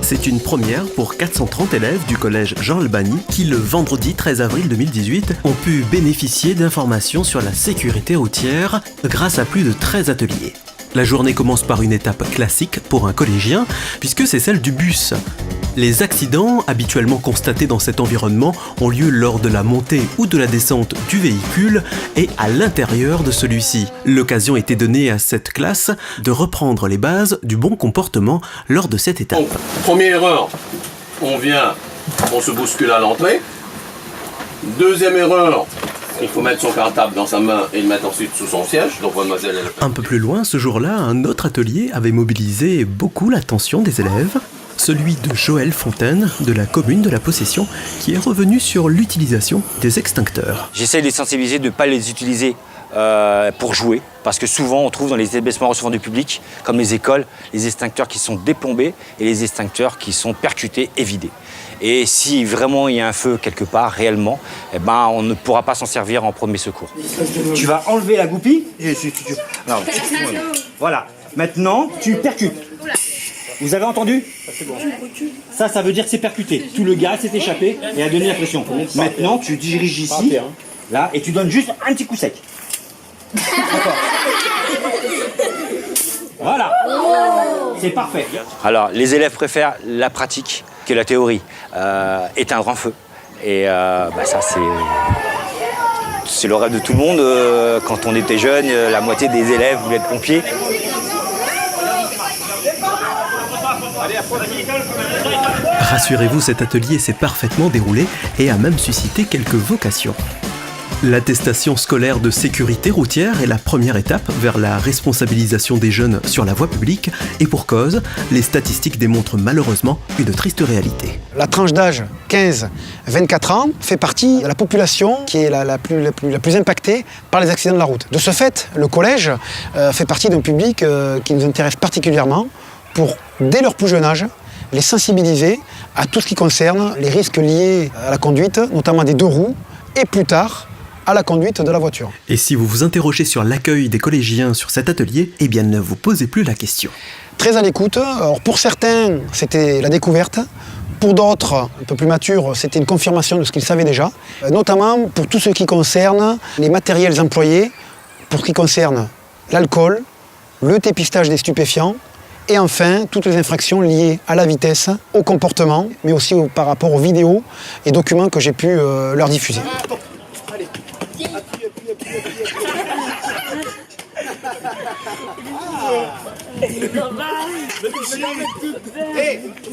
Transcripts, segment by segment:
C'est une première pour 430 élèves du collège Jean Albany qui, le vendredi 13 avril 2018, ont pu bénéficier d'informations sur la sécurité routière grâce à plus de 13 ateliers. La journée commence par une étape classique pour un collégien, puisque c'est celle du bus. Les accidents habituellement constatés dans cet environnement ont lieu lors de la montée ou de la descente du véhicule et à l'intérieur de celui-ci. L'occasion était donnée à cette classe de reprendre les bases du bon comportement lors de cette étape. Donc, première erreur, on se bouscule à l'entrée. Deuxième erreur, il faut mettre son cartable dans sa main et le mettre ensuite sous son siège. Donc mademoiselle, Un peu plus loin, ce jour-là, un autre atelier avait mobilisé beaucoup l'attention des élèves. Celui de Joël Fontaine, de la commune de la Possession, qui est revenu sur l'utilisation des extincteurs. J'essaie de les sensibiliser de ne pas les utiliser pour jouer, parce que souvent on trouve dans les établissements recevant du public, comme les écoles, les extincteurs qui sont déplombés et les extincteurs qui sont percutés et vidés. Et si vraiment il y a un feu quelque part, réellement, eh ben, on ne pourra pas s'en servir en premier secours. Tu vas enlever la goupille. Alors, voilà. Maintenant, tu percutes. Vous avez entendu? Ça veut dire que c'est percuté. Tout le gaz s'est échappé et a donné la pression. Maintenant, tu diriges ici, là, et tu donnes juste un petit coup sec. D'accord. Voilà. C'est parfait. Alors, les élèves préfèrent la pratique que la théorie. Éteindre un feu. Et ça, c'est le rêve de tout le monde. Quand on était jeune, la moitié des élèves voulaient être pompiers. Rassurez-vous, cet atelier s'est parfaitement déroulé et a même suscité quelques vocations. L'attestation scolaire de sécurité routière est la première étape vers la responsabilisation des jeunes sur la voie publique et pour cause, les statistiques démontrent malheureusement une triste réalité. La tranche d'âge 15-24 ans fait partie de la population qui est la plus impactée par les accidents de la route. De ce fait, le collège fait partie d'un public qui nous intéresse particulièrement pour, dès leur plus jeune âge, les sensibiliser à tout ce qui concerne les risques liés à la conduite, notamment des deux roues, et plus tard, à la conduite de la voiture. Et si vous vous interrogez sur l'accueil des collégiens sur cet atelier, eh bien ne vous posez plus la question. Très à l'écoute. Alors pour certains, c'était la découverte. Pour d'autres, un peu plus matures, c'était une confirmation de ce qu'ils savaient déjà. Notamment pour tout ce qui concerne les matériels employés, pour ce qui concerne l'alcool, le dépistage des stupéfiants, et enfin, toutes les infractions liées à la vitesse, au comportement, mais aussi par rapport aux vidéos et documents que j'ai pu leur diffuser.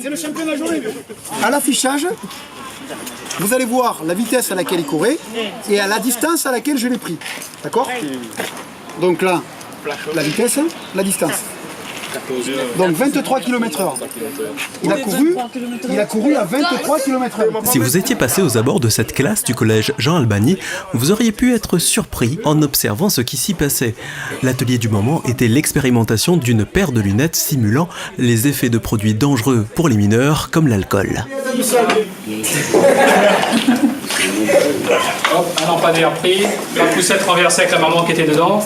C'est le champion de la journée. À l'affichage, vous allez voir la vitesse à laquelle il courait et à la distance à laquelle je l'ai pris. D'accord? Donc là, la vitesse, la distance. Donc 23 km/h. Il a couru à 23 km/h. Si vous étiez passé aux abords de cette classe du collège Jean Albany, vous auriez pu être surpris en observant ce qui s'y passait. L'atelier du moment était l'expérimentation d'une paire de lunettes simulant les effets de produits dangereux pour les mineurs comme l'alcool. Hop, un lampadaire pris, la poussette renversée avec la maman qui était dedans.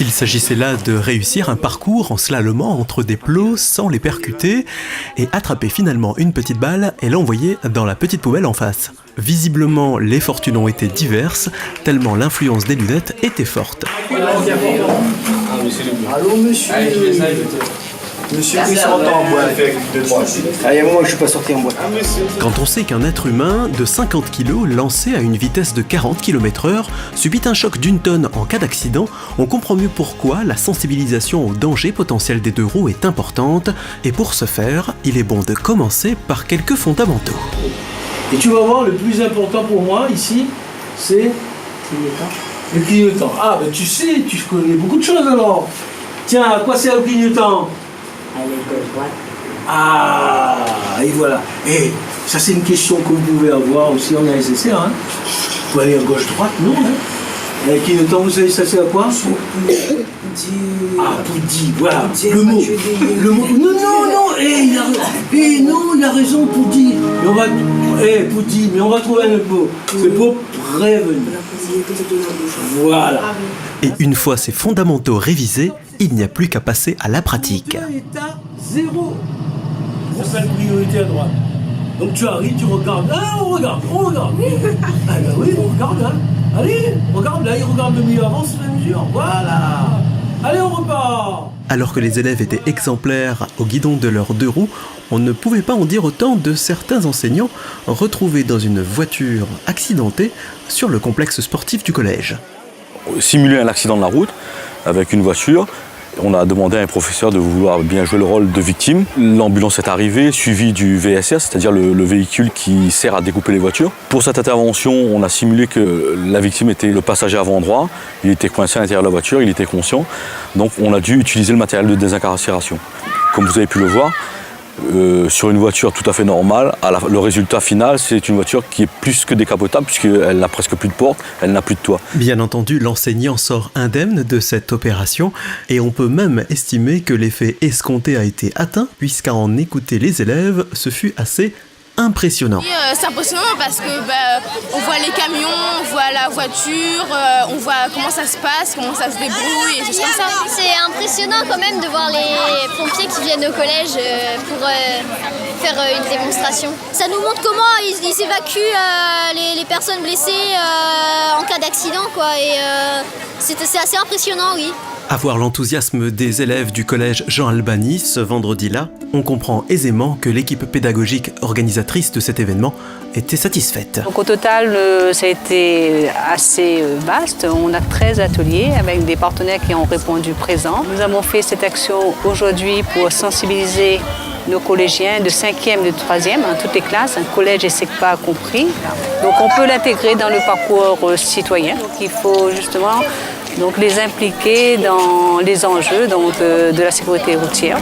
Il s'agissait là de réussir un parcours en slalomant entre des plots sans les percuter et attraper finalement une petite balle et l'envoyer dans la petite poubelle en face. Visiblement, les fortunes ont été diverses, tellement l'influence des lunettes était forte. Allô monsieur. Monsieur qui sort en bois. Allez, moi je suis pas sorti en boîte. Quand on sait qu'un être humain de 50 kg lancé à une vitesse de 40 km/h subit un choc d'une tonne en cas d'accident, on comprend mieux pourquoi la sensibilisation au danger potentiel des deux roues est importante et pour ce faire, il est bon de commencer par quelques fondamentaux. Et tu vas voir, le plus important pour moi ici, c'est le clignotant. Ah ben tu sais, tu connais beaucoup de choses alors. Tiens, à quoi sert le clignotant? Ah, et voilà. Et ça c'est une question que vous pouvez avoir aussi en ASSR. Hein. Vous pouvez aller à gauche-droite, non hein. Et clignotant, vous savez ça sert à quoi? Ah, Poudi, voilà. Le mot. Non, il a raison, Poudi. Mais on va, Poudi, mais on va trouver un autre mot. C'est pour prévenir. Voilà. Et une fois ces fondamentaux révisés, il n'y a plus qu'à passer à la pratique. État 0. Ça s'appelle priorité à droite. Donc tu arrives, tu regardes. Ah, on regarde. Ah ben oui, on regarde. Hein. Allez, regarde là, il regarde le milieu avant, c'est la mesure. Voilà. Allez, on repart. Alors que les élèves étaient exemplaires au guidon de leurs 2 roues, on ne pouvait pas en dire autant de certains enseignants retrouvés dans une voiture accidentée sur le complexe sportif du collège. Simuler un accident de la route avec une voiture. On a demandé à un professeur de vouloir bien jouer le rôle de victime. L'ambulance est arrivée, suivie du VSR, c'est-à-dire le véhicule qui sert à découper les voitures. Pour cette intervention, on a simulé que la victime était le passager avant droit. Il était coincé à l'intérieur de la voiture, il était conscient. Donc on a dû utiliser le matériel de désincarcération. Comme vous avez pu le voir, sur une voiture tout à fait normale, le résultat final, c'est une voiture qui est plus que décapotable puisqu'elle n'a presque plus de porte, elle n'a plus de toit. Bien entendu, l'enseignant sort indemne de cette opération et on peut même estimer que l'effet escompté a été atteint puisqu'à en écouter les élèves, ce fut assez impressionnant. C'est impressionnant parce que on voit les camions, on voit la voiture, on voit comment ça se passe, comment ça se débrouille et tout comme ça. C'est impressionnant quand même de voir les pompiers qui viennent au collège pour faire une démonstration. Ça nous montre comment ils évacuent les personnes blessées en cas d'accident, quoi. Et c'est assez impressionnant, oui. À voir l'enthousiasme des élèves du collège Jean Albany ce vendredi-là, on comprend aisément que l'équipe pédagogique organisatrice de cet événement était satisfaite. Donc au total, ça a été assez vaste. On a 13 ateliers avec des partenaires qui ont répondu présents. Nous avons fait cette action aujourd'hui pour sensibiliser nos collégiens de 5e et de 3e, toutes les classes, un collège et SECPA compris. Donc on peut l'intégrer dans le parcours citoyen. Donc il faut justement les impliquer dans les enjeux de la sécurité routière.